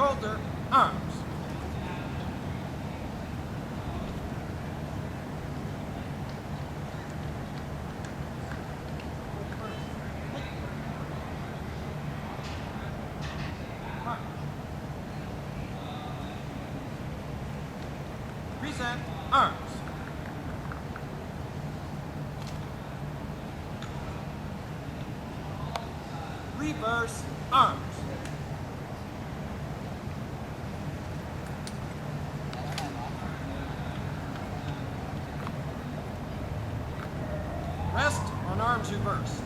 Shoulder, arms. Present, arms. Reverse, arms. Rest on arms reversed.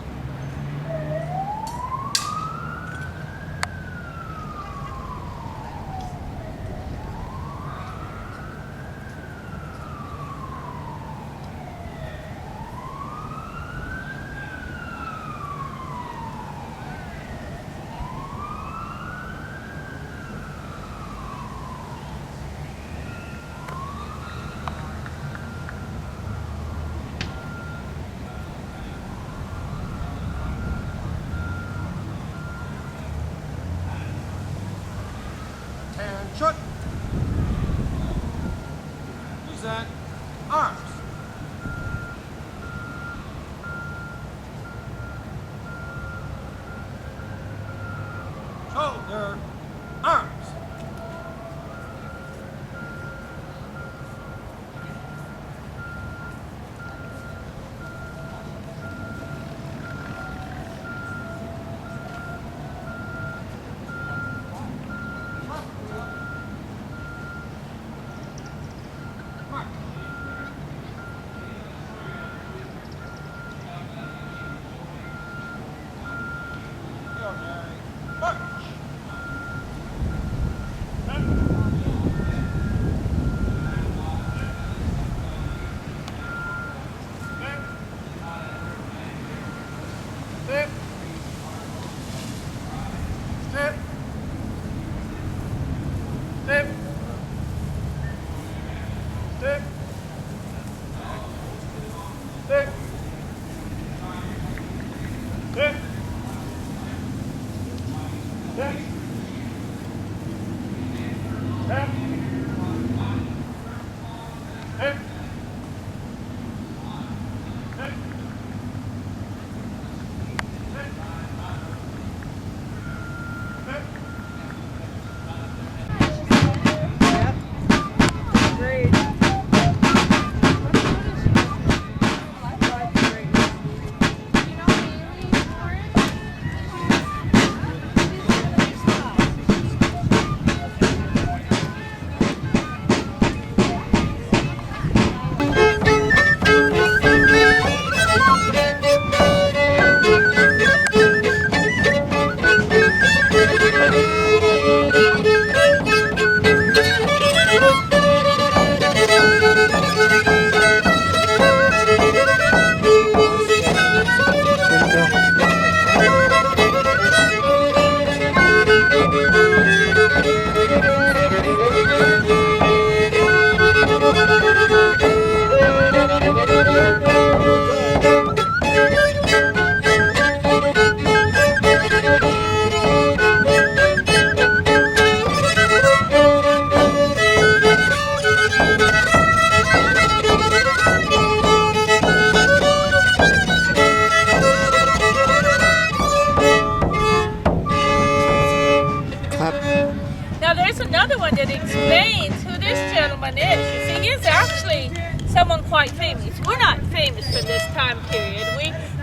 Shut. Present, arms. Shoulder, arms. Another one that explains who this gentleman is. You see, he's actually someone quite famous. We're not famous for this time period.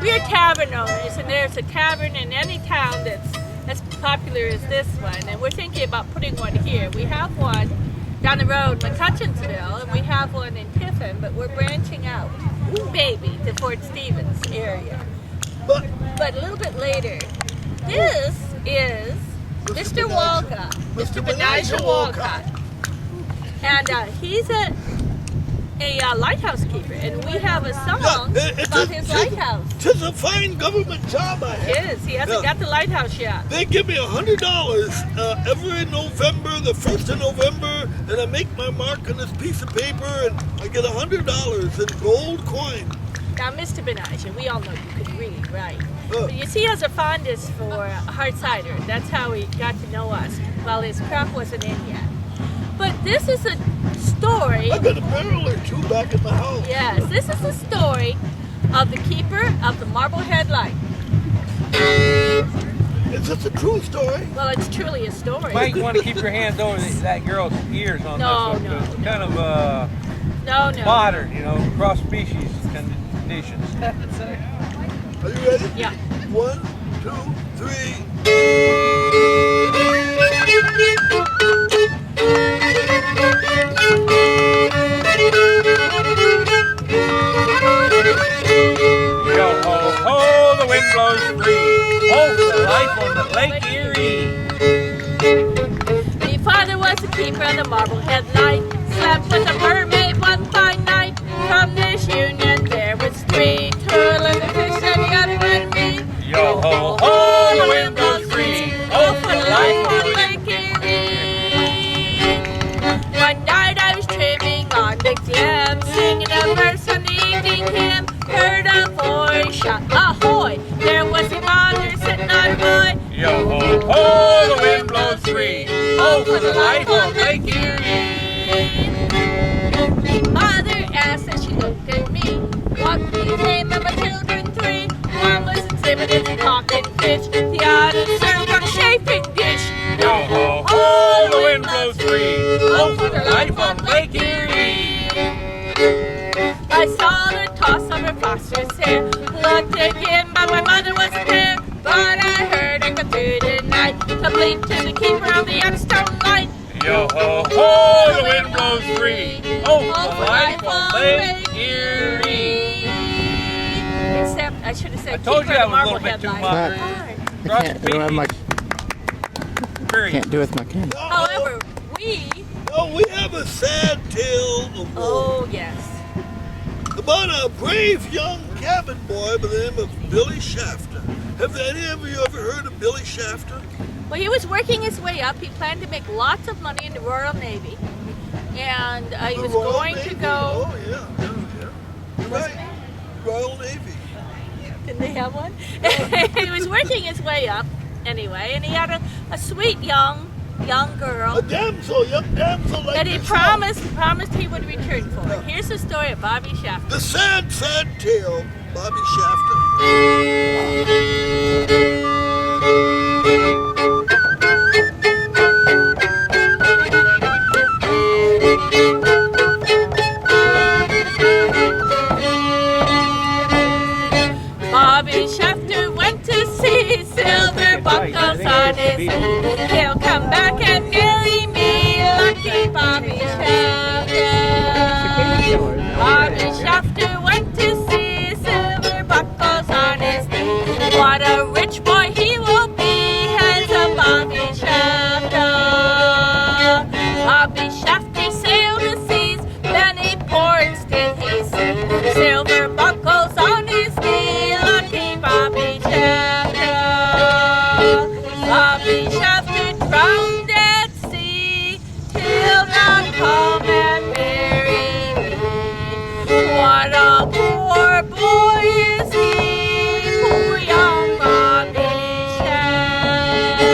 We are tavern owners, and there's a tavern in any town that's as popular as this one, and we're thinking about putting one here. We have one down the road, McCutcheonsville, and we have one in Tiffin, but we're branching out, maybe, to Fort Stephenson area. But a little bit later, this is Mr. Walcott, Mr. Benijah Walcott, and he's a lighthouse keeper, and we have a song about his lighthouse. It's a fine government job I have. It is. He hasn't got the lighthouse yet. They give me $100 every November, the 1st of November, and I make my mark on this piece of paper, and I get $100 in gold coin. Now, Mr. Benijah, we all know you can read, right? You see, he has a fondness for hard cider. That's how he got to know us while his crop wasn't in yet. But this is a story. I got a barrel or two back in the house. Yes, this is the story of the keeper of the Marblehead Light. Is this a true story? Well, it's truly a story. You might want to keep your hands over that girl's ears on No, this one. no, 'Cause it's no. kind of No. modern, cross species conditions. Are you ready? Yeah. 1, 2, 3. Yo ho ho, the wind blows free. Oh, for life on the Lake Erie. My father was the keeper of the Marblehead Light. Slept with a mermaid one fine night. From this union there was 3. Turtle and the fish and the other and me. Yo ho ho, the wind blows free. Oh, for life on Lake Erie. One night I was trimming on the glim, singing a verse on the evening hymn. Heard a voice shout, ahoy! There was a mother sitting on a boy. Yo ho ho, the wind blows free. Oh, for the life on Lake Erie. Mother asked as she looked at me, what became of my children 3? One was exhibited in talking fish, the other served on a chafing dish. Yo ho ho, the wind blows free. Oh, for the life on Lake Erie. I saw the toss of her foster's hair, looked again, but my mother wasn't there. But I heard her come through the night, to bleat to the keeper of the Youngstone Light. Yo ho ho, the wind blows free. Oh, for the life on Lake Erie. Except I should have said I told keeper you of that the was a little bit Marblehead too Light. modern. Darn. I can't do my Period. can't do with my camera. However, we, Oh, we have a sad tale of woe oh yes. about a brave young cabin boy by the name of Billy Shafter. Have any of you ever heard of Billy Shafter? Well, he was working his way up. He planned to make lots of money in the Royal Navy. And he The was Royal going Navy? to go. Oh, yeah. You're right. Royal Navy. Didn't they have one? He was working his way up anyway, and he had a sweet young girl A damsel, young damsel like that he yourself. promised he would return for. Here's the story of Bobby Shafter. The sad, sad tale of Bobby Shafter. Bobby Shafter went to sea, silver buckles on his knee. He'll come back and marry me, lucky Bobby Shafter. Bobby Shafter went to sea, silver buckles on his knee. What a rich boy he will be, handsome Bobby Shafter. Bobby Shafter sailed the seas, many ports did he see. Silver buckles on his knee, lucky Bobby Shafter. Bobby Shafter drowned at sea, he'll not come and marry me. What a poor boy is he, poor young Bobby Shafter.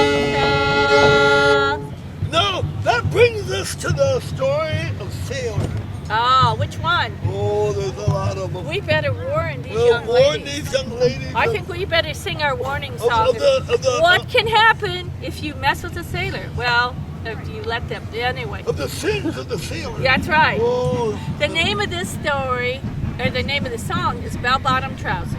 Now, that brings us to the story of sailors. Oh, which one? Oh, there's a lot of them. We better warn these We'll young warn ladies. these young ladies. I think we better sing our warning of song. the- What can happen if you mess with a sailor? Well, if you let them. Anyway, of the sins of the sailors. that's right. Oh, The name of this story, or the name of the song, is Bell Bottom Trousers.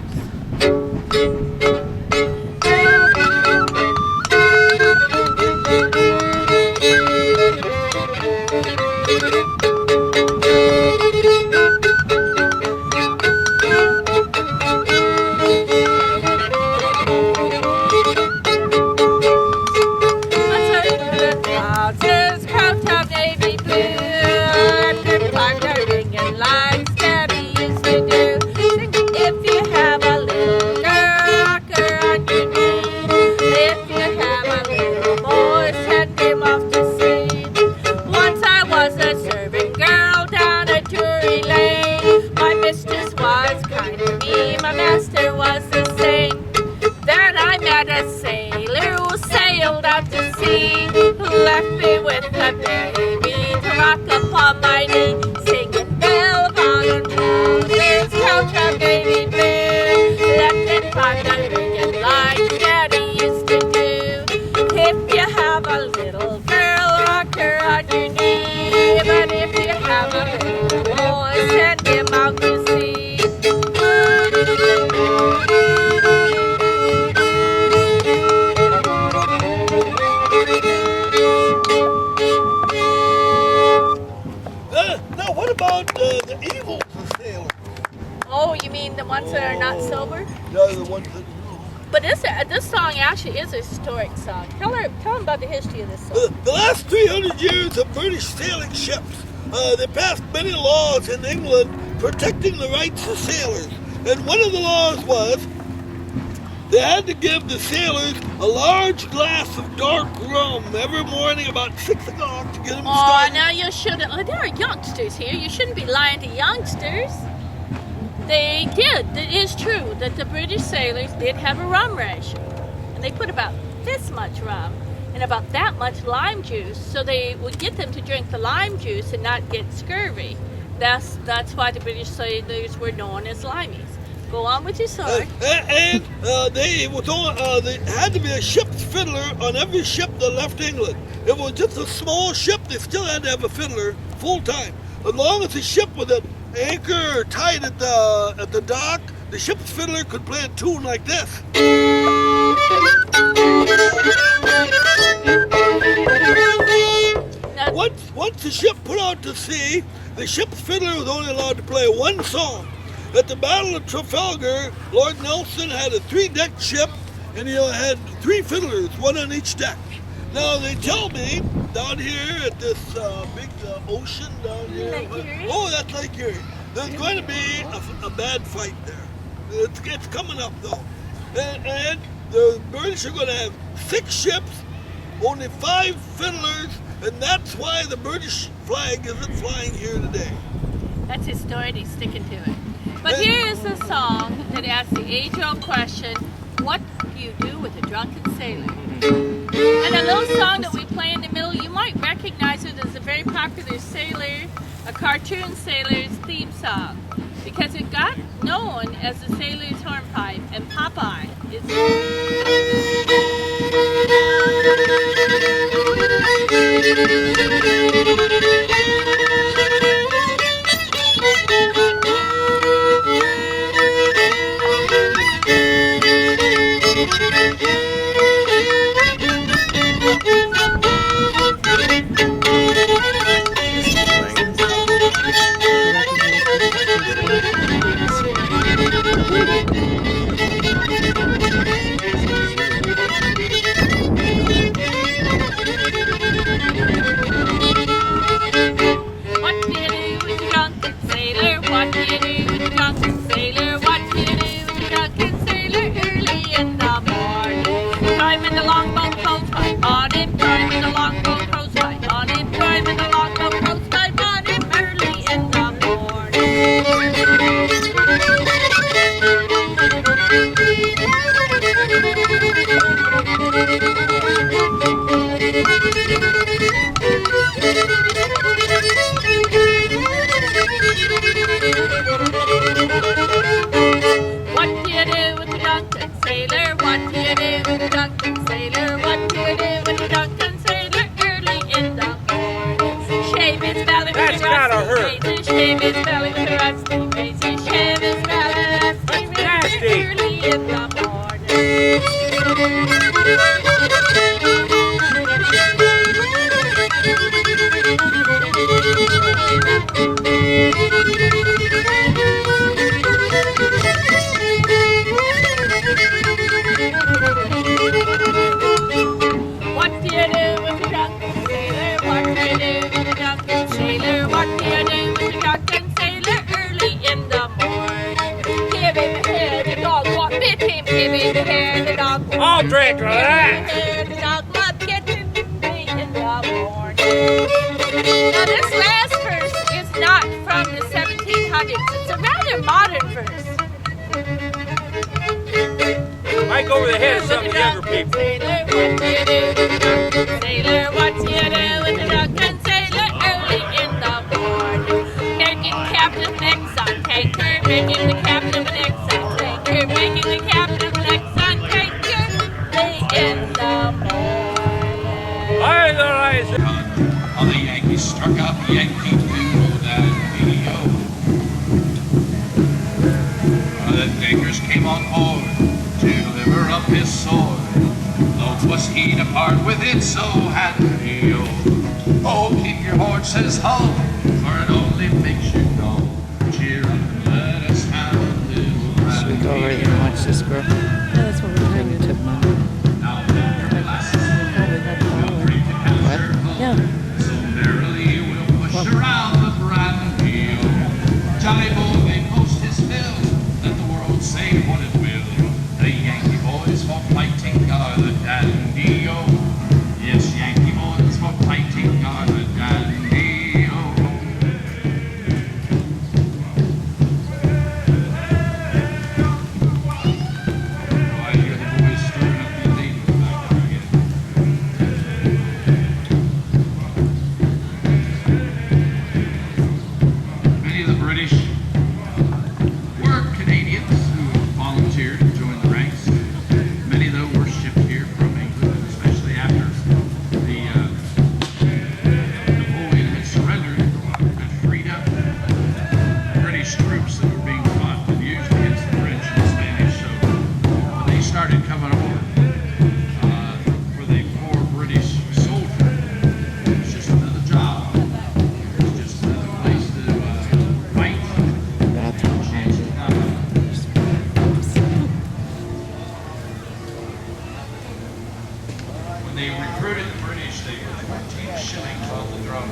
Trousers, crown top navy blue, the black are ringing like Steady used to do. Sing if you have a little girl, actually is a historic song. Tell them about the history of this song. The last 300 years of British sailing ships, they passed many laws in England protecting the rights of sailors. And one of the laws was they had to give the sailors a large glass of dark rum every morning about 6 o'clock to get them started. Now you shouldn't. There are youngsters here. You shouldn't be lying to youngsters. They did. It is true that the British sailors did have a rum ration. And they put about this much rum and about that much lime juice so they would get them to drink the lime juice and not get scurvy. That's why the British sailors were known as limeys. Go on with your story. And they had to be a ship's fiddler on every ship that left England. If it was just a small ship, they still had to have a fiddler full time. As long as the ship was at anchor or tied at the dock, the ship's fiddler could play a tune like this. Once the ship put out to sea, the ship's fiddler was only allowed to play one song. At the Battle of Trafalgar, Lord Nelson had a 3-deck ship, and he had 3 fiddlers, one on each deck. Now they tell me down here at this big ocean down here. Lake Erie? Oh, that's Lake Erie. There's going to be a bad fight there. It's coming up though, and the British are going to have 6 ships, only 5 fiddlers, and that's why the British flag isn't flying here today. That's his story and he's sticking to it. But here is a song that asks the age-old question, what do you do with a drunken sailor? And a little song that we play in the middle, you might recognize it as a very popular a cartoon sailor's theme song, because it got known as the Sailor's Hornpipe, and Popeye is I'll drink to that. Now this last verse is not from the 1700s. It's a rather modern verse. Might go over the head of some of the younger people. Sailor, what do you do with a drunken sailor early in the morning? Making captain next on tanker, making the captain next on tanker, making the captain next on tanker, late in the morning. Aye, the rise. All the Yankees struck out Yankee Doodle Daddy-O. The Quakers came on board to deliver up his sword. Loath was he to part with it, so had he-o. Oh, keep your horses home, for it only makes you go. Cheer up and let us have a little Should we go over here and watch this girl? That's what we're doing. Took my Now they recruited the British, they put 14 shillings on the drum.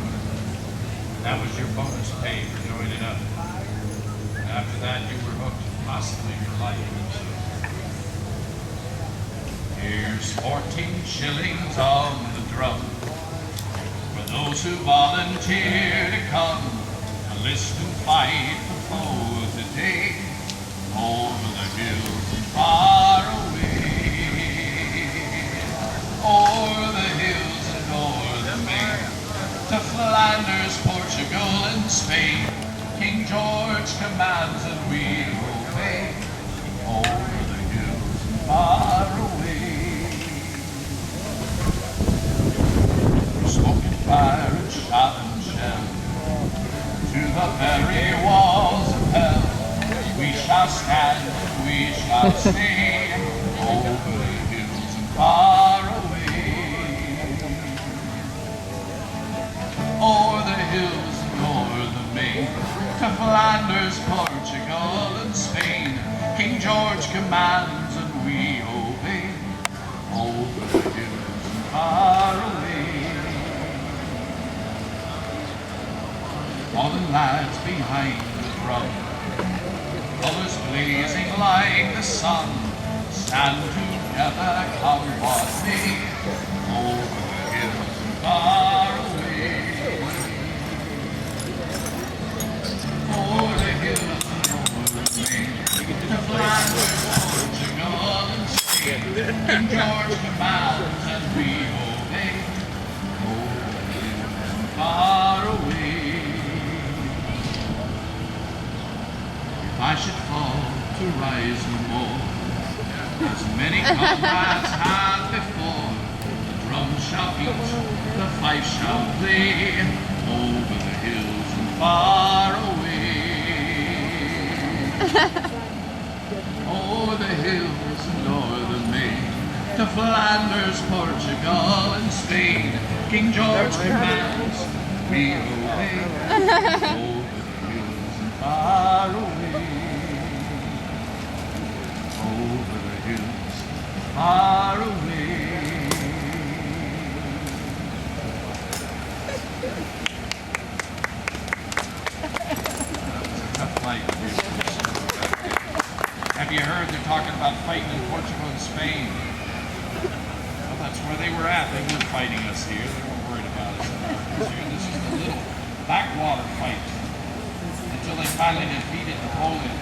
That was your bonus pay for joining up. And after that, you were hooked, possibly for life. Here's 14 shillings on the drum for those who volunteer to come, enlist and fight the foe today, over the hills and far away, o'er the hills and o'er the main, to Flanders, Portugal, and Spain. King George commands and we obey, over the hills and far away. Through smoke and fire and shot and shell, to the very walls of hell, we shall stand and we shall stay, over the hills and far away. O'er the hills and o'er the main, to Flanders, Portugal, and Spain. King George commands and we obey, over the hills and far away. Fallen lads behind the drum, colors blazing like the sun, stand together, come what may, over the hills and far away. Over the hills and over the main, to Flanders, Portugal, and Spain. King George commands and we obey, over the hills and far away. If I should fall to rise no more, as many comrades had before, the drum shall beat, the fife shall play, over the hills and far away. O'er the hills and o'er the main, to Flanders, Portugal, and Spain. King George commands, we obey, over the hills and far away. Over the hills, far away. Tough fight. Have you heard they're talking about fighting in Portugal and Spain? Well, that's where they were at. They weren't fighting us here. They weren't worried about us. This is the little backwater fight until they finally defeated Napoleon.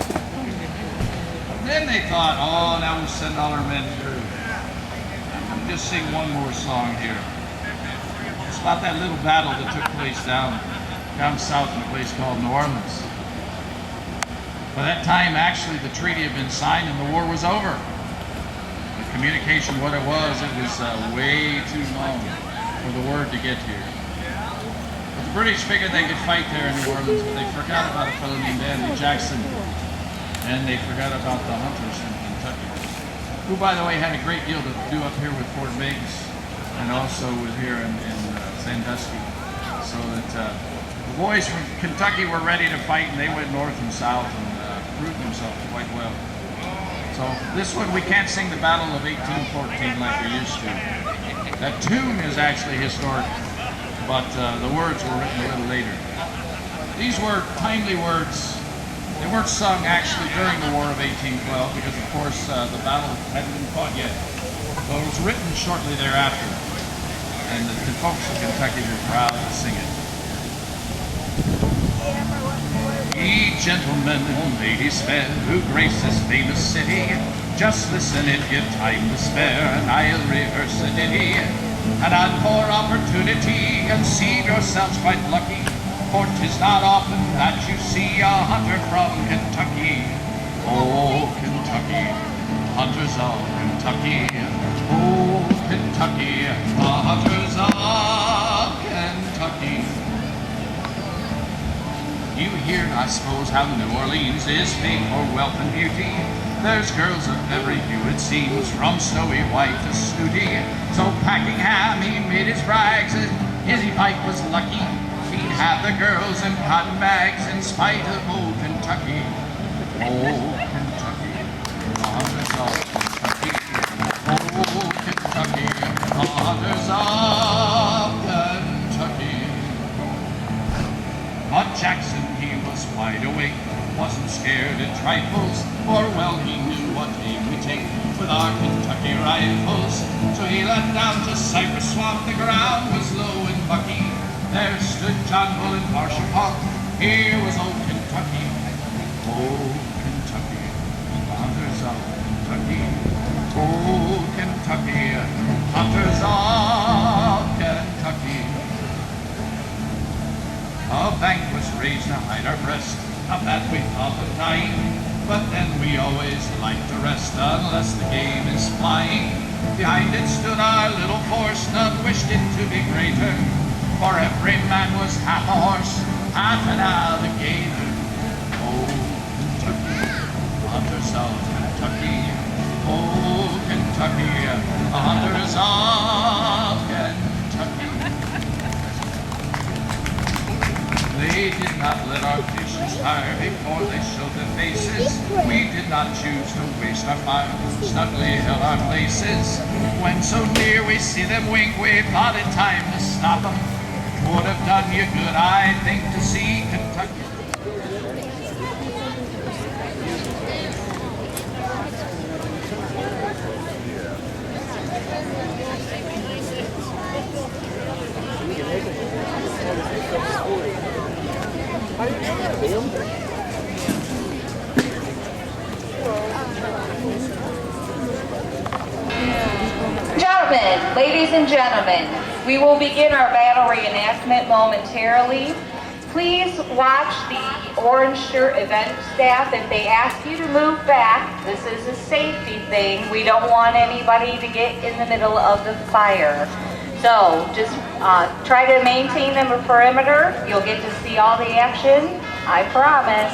Then they thought, oh, now we'll send all our men through. Let me just sing one more song here. It's about that little battle that took place down south in a place called New Orleans. By that time, actually, the treaty had been signed and the war was over. The communication, what it was way too long for the word to get here. But the British figured they could fight there in New Orleans, but they forgot about a fellow named Andrew Jackson. And they forgot about the hunters in Kentucky, who, by the way, had a great deal to do up here with Fort Meigs and also with here in Sandusky. So that the boys from Kentucky were ready to fight, and they went north and south and proved themselves quite well. So this one, we can't sing the Battle of 1814 like we used to. That tune is actually historic, but the words were written a little later. These were timely words. They weren't sung actually during the War of 1812 because, of course, the battle hadn't been fought yet. So it was written shortly thereafter, and the folks of Kentucky were proud to sing it. Ye gentlemen and ladies fair who grace this famous city, just listen, it give time to spare, and I'll rehearse a ditty. An encore opportunity, conceive yourselves quite lucky, for 'tis not often that you see a hunter from Kentucky. Oh, Kentucky, hunters of Kentucky. Oh, Kentucky, the hunters of Kentucky. You hear, I suppose, how New Orleans is famed for wealth and beauty. There's girls of every hue, it seems, from snowy white to snooty. So Packingham, he made his brags, and his pipe was lucky. He'd have the girls in cotton bags in spite of old Kentucky. Oh, Kentucky, the hunters of Kentucky. Oh, Kentucky, hunters of Kentucky. But Jackson, he was wide awake, wasn't scared at trifles, for well he knew what aim we take with our Kentucky rifles. So he let down to Cypress Swamp, the ground was low and bucky. There stood John Bull and Marshall Hawk, here was old Kentucky. Oh, Kentucky, the hunters of Kentucky. Oh, Kentucky, hunters of Kentucky. A bank was raised to hide our breast, not that we thought of dying, but then we always like to rest unless the game is flying. Behind it stood our little force, none wished it to be greater, for every man was half a horse, half an alligator. Oh, Kentucky, hunters of Kentucky. Oh, Kentucky, hunters of Kentucky. They did not let our patience tire before they showed their faces. We did not choose to waste our fire, snugly held our places. When so near we see them wink, we thought it time to stop them. Would have done you good, I think, to see Kentucky. Gentlemen, ladies and gentlemen, we will begin our battle reenactment momentarily. Please watch the orange shirt event staff. If they ask you to move back, this is a safety thing. We don't want anybody to get in the middle of the fire. So just try to maintain the perimeter. You'll get to see all the action, I promise.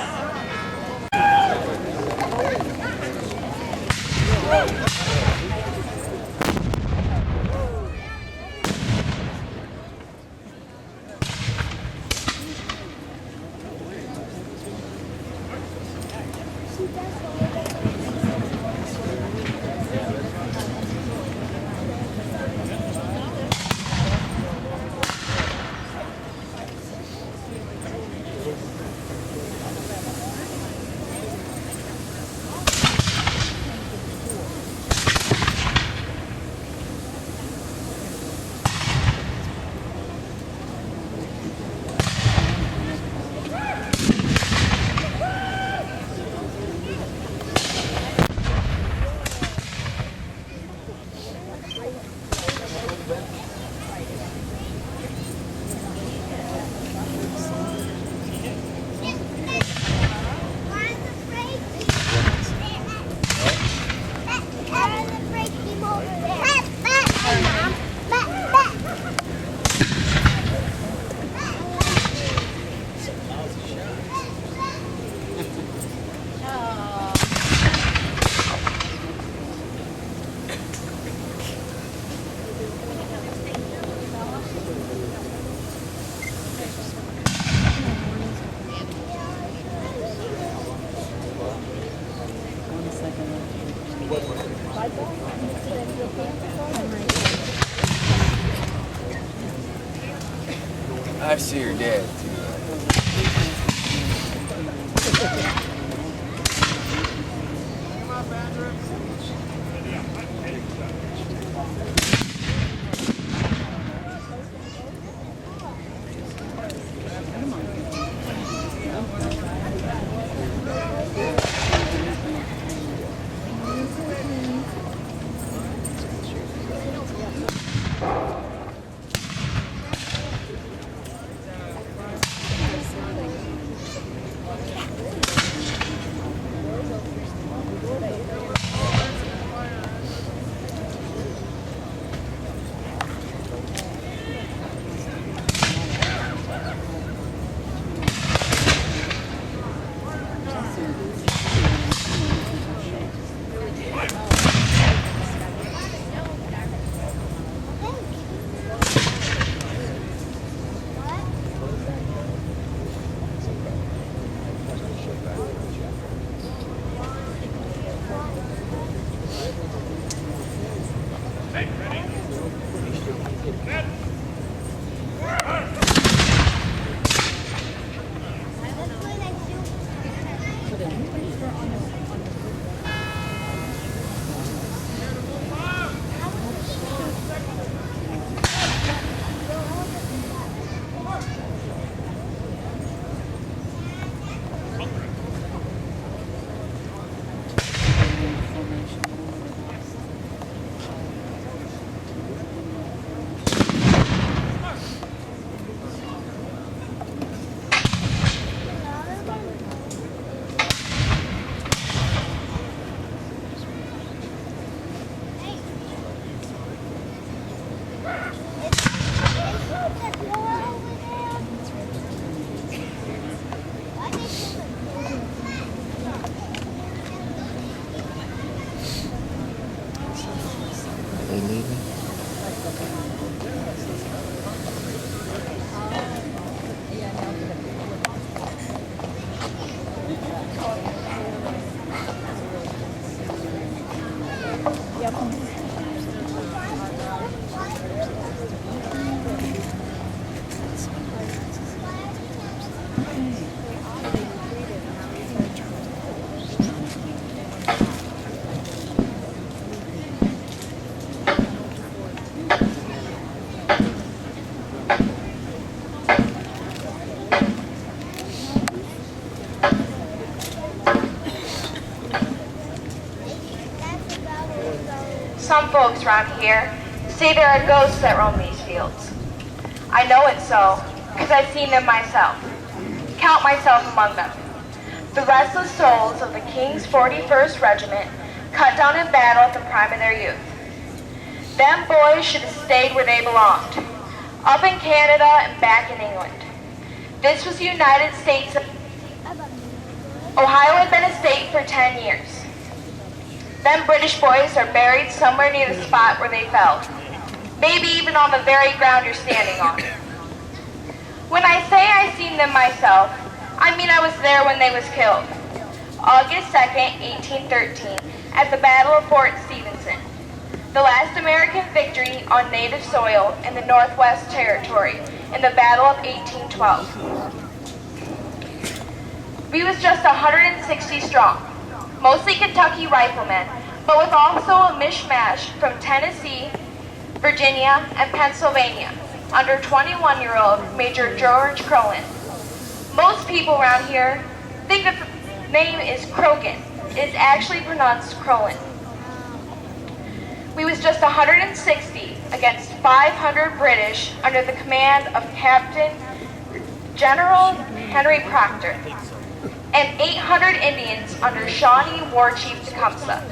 I see your dad. folks around here say there are ghosts that roam these fields. I know it's so, because I've seen them myself. Count myself among them. The restless souls of the King's 41st Regiment cut down in battle at the prime of their youth. Them boys should have stayed where they belonged, up in Canada and back in England. This was the United States. Ohio had been a state for 10 years. Them British boys are buried somewhere near the spot where they fell, maybe even on the very ground you're standing on. When I say I seen them myself, I mean I was there when they was killed. August 2nd, 1813, at the Battle of Fort Stephenson, the last American victory on native soil in the Northwest Territory in the Battle of 1812. We was just 160 strong, mostly Kentucky riflemen, but with also a mishmash from Tennessee, Virginia, and Pennsylvania, under 21-year-old Major George Crowland. Most people around here think that the name is Croghan. It is actually pronounced Crowland. We was just 160 against 500 British under the command of Captain General Henry Proctor, and 800 Indians under Shawnee War Chief Tecumseh.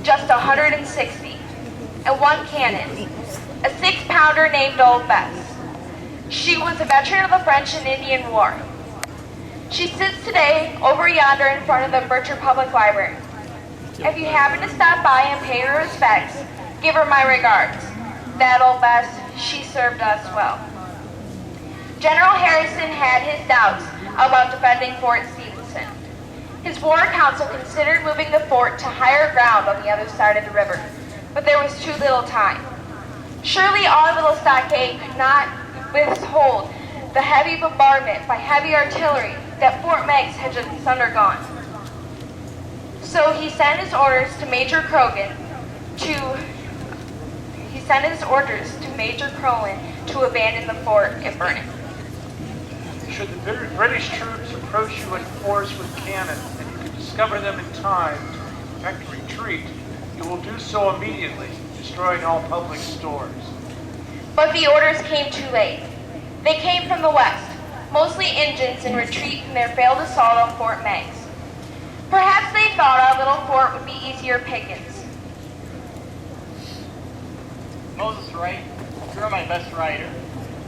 Just 160, and one cannon, a 6-pounder named Old Bess. She was a veteran of the French and Indian War. She sits today over yonder in front of the Butcher Public Library. If you happen to stop by and pay her respects, give her my regards. That Old Bess, she served us well. General Harrison had his doubts about defending Fort Stephenson. His war council considered moving the fort to higher ground on the other side of the river, but there was too little time. Surely our little stockade could not withhold the heavy bombardment by heavy artillery that Fort Meigs had just undergone. So he sent his orders to Major Croghan to abandon the fort and burn it. Should the British troops approach you in force with cannon and you can discover them in time to effect a retreat, you will do so immediately, destroying all public stores. But the orders came too late. They came from the west, mostly Indians in retreat from their failed assault on Fort Meigs. Perhaps they thought our little fort would be easier pickings. Moses Wright, you are my best rider.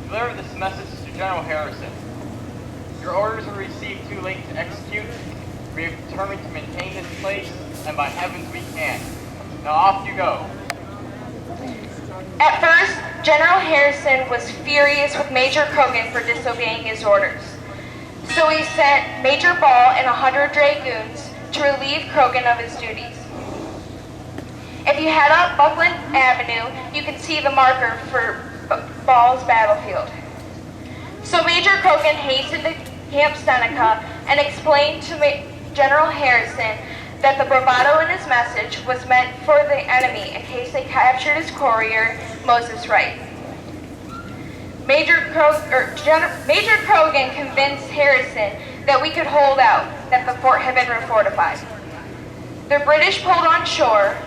Deliver this message to General Harrison. Your orders were received too late to execute. We have determined to maintain this place, and by heavens we can. Now off you go. At first, General Harrison was furious with Major Croghan for disobeying his orders. So he sent Major Ball and 100 dragoons to relieve Croghan of his duties. If you head up Buckland Avenue, you can see the marker for Ball's battlefield. So Major Croghan hastened to Camp Seneca and explained to General Harrison that the bravado in his message was meant for the enemy in case they captured his courier, Moses Wright. Major Croghan convinced Harrison that we could hold out, that the fort had been refortified. The British pulled on shore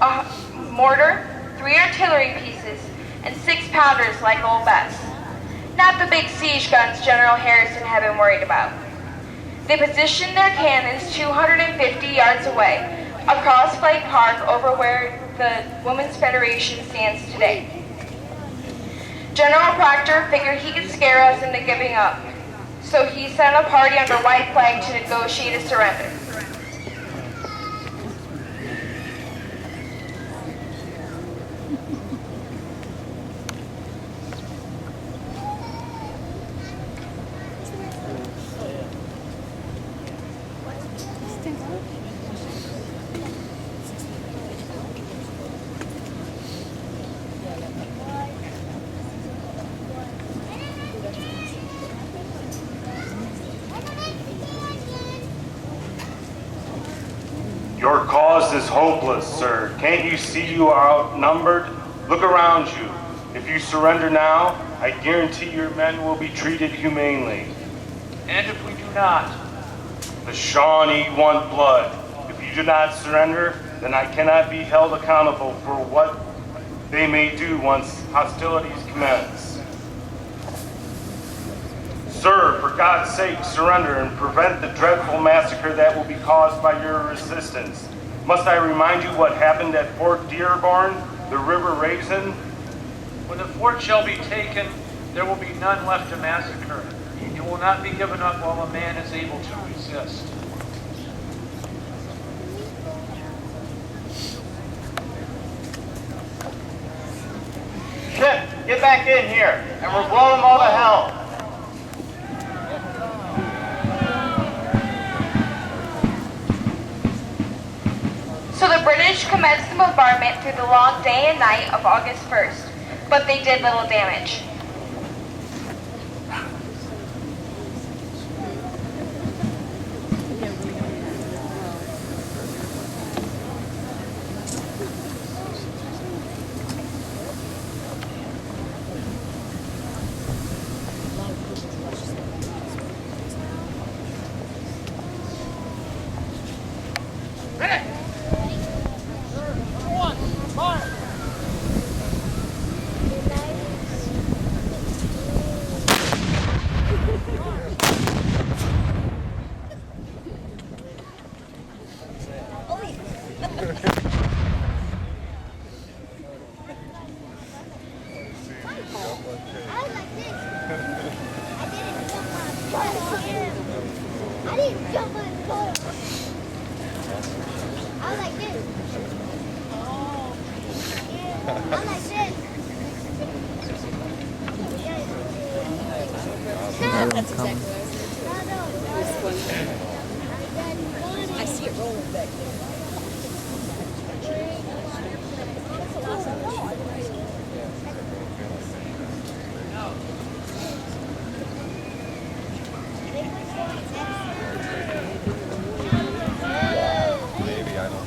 a mortar, 3 artillery pieces, and 6-pounders like Old Bess. Not the big siege guns General Harrison had been worried about. They positioned their cannons 250 yards away, across Flag Park over where the Women's Federation stands today. General Proctor figured he could scare us into giving up, so he sent a party under white flag to negotiate a surrender. Your cause is hopeless, sir. Can't you see you are outnumbered? Look around you. If you surrender now, I guarantee your men will be treated humanely. And if we do not? The Shawnee want blood. If you do not surrender, then I cannot be held accountable for what they may do once hostilities commence. Sir, for God's sake, surrender and prevent the dreadful massacre that will be caused by your resistance. Must I remind you what happened at Fort Dearborn, the River Raisin? When the fort shall be taken, there will be none left to massacre. It will not be given up while a man is able to resist. Ship, get back in here, and we'll blow them all to hell. So the British commenced the bombardment through the long day and night of August 1st, but they did little damage. I see it rolling back there. Maybe, I don't know.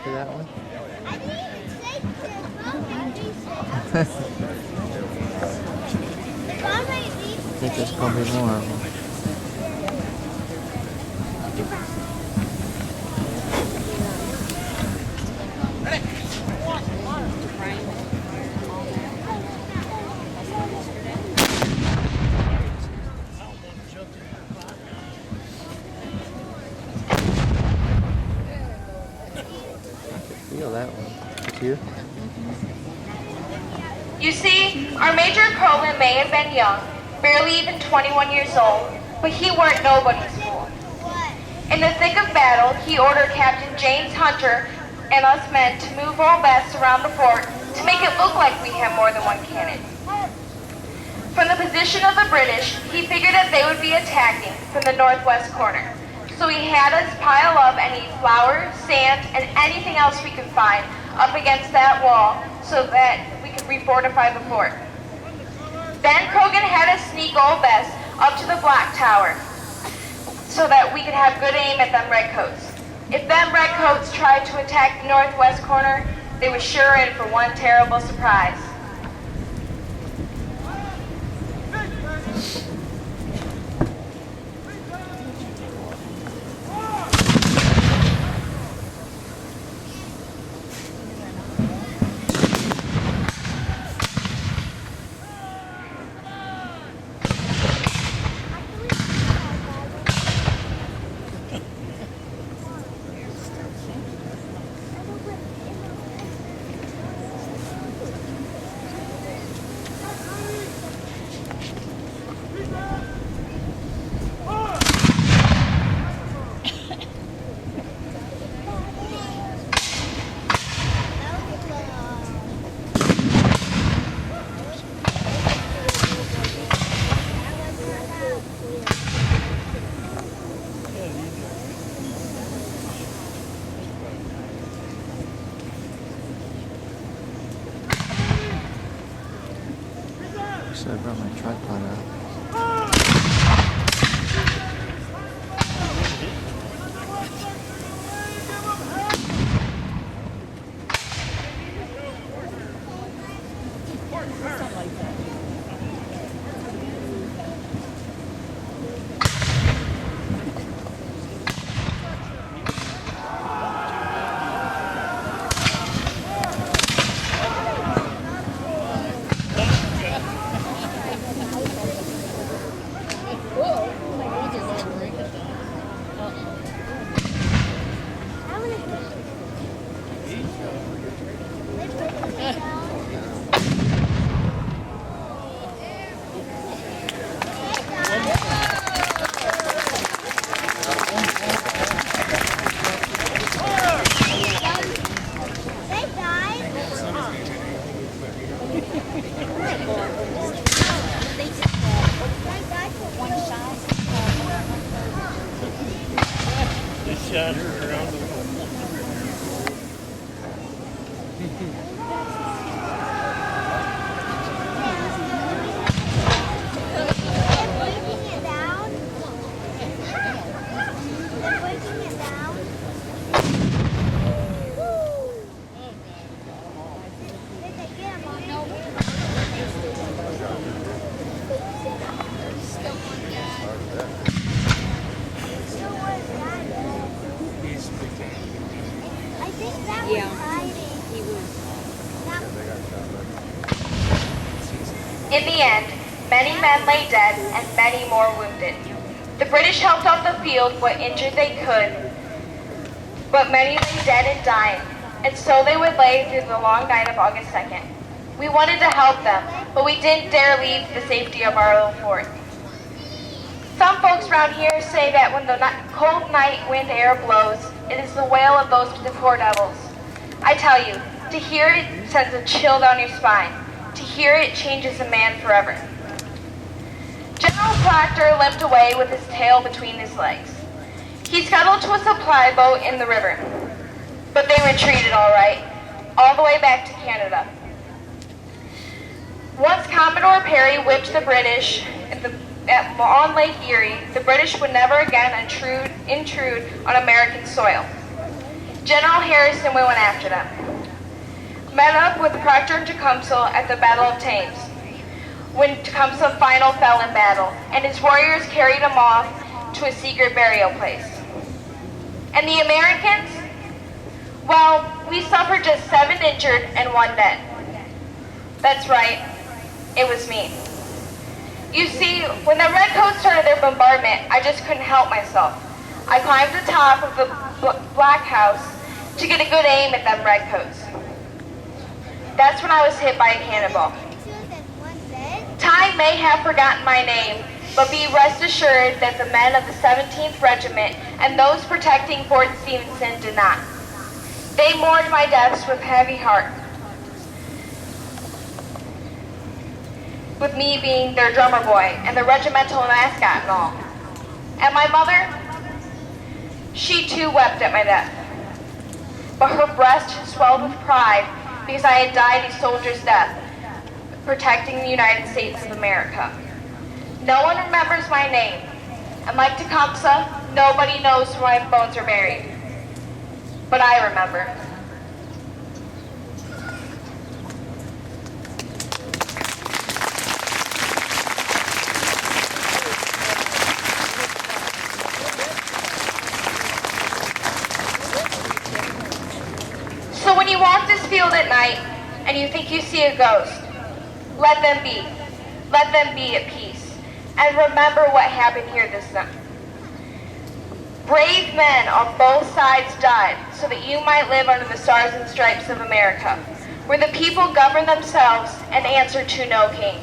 For that one? I think there's probably more of them. Feel that one. It's you? You see, our Major Coleman may have been young, barely even 21 years old, but he weren't nobody's fool. In the thick of battle, he ordered Captain James Hunter and us men to move all vests around the fort to make it look like we had more than one cannon. From the position of the British, he figured that they would be attacking from the northwest corner. So he had us pile up any flour, sand, and anything else we could find up against that wall so that we could refortify the fort. Then Croghan had us sneak all vests up to the black tower so that we could have good aim at them redcoats. If them redcoats tried to attack the northwest corner, they were sure in for one terrible surprise. So I brought my tripod out. shot around the In the end, many men lay dead and many more wounded. The British helped off the field what injured they could, but many lay dead and dying, and so they would lay through the long night of August 2nd. We wanted to help them, but we didn't dare leave the safety of our little fort. Some folks around here say that when the cold night wind air blows, it is the wail of those poor devils. I tell you, to hear it sends a chill down your spine. To hear it changes a man forever. General Proctor limped away with his tail between his legs. He scuttled to a supply boat in the river. But they retreated all right, all the way back to Canada. Once Commodore Perry whipped the British on Lake Erie, the British would never again intrude on American soil. General Harrison went after them. Met up with Proctor and Tecumseh at the Battle of Thames, when Tecumseh finally fell in battle, and his warriors carried him off to a secret burial place. And the Americans? Well, we suffered just 7 injured and 1 dead. That's right, it was me. You see, when the Redcoats started their bombardment, I just couldn't help myself. I climbed the top of the Black House to get a good aim at them Redcoats. That's when I was hit by a cannonball. Time may have forgotten my name, but be rest assured that the men of the 17th Regiment and those protecting Fort Stephenson did not. They mourned my deaths with heavy heart, with me being their drummer boy and the regimental mascot and all. And my mother, she too wept at my death. But her breast swelled with pride because I had died a soldier's death, protecting the United States of America. No one remembers my name, and like Tecumseh, nobody knows where my bones are buried. But I remember. So when you walk this field at night and you think you see a ghost, let them be. Let them be at peace. And remember what happened here this night. Brave men on both sides died so that you might live under the stars and stripes of America, where the people govern themselves and answer to no king.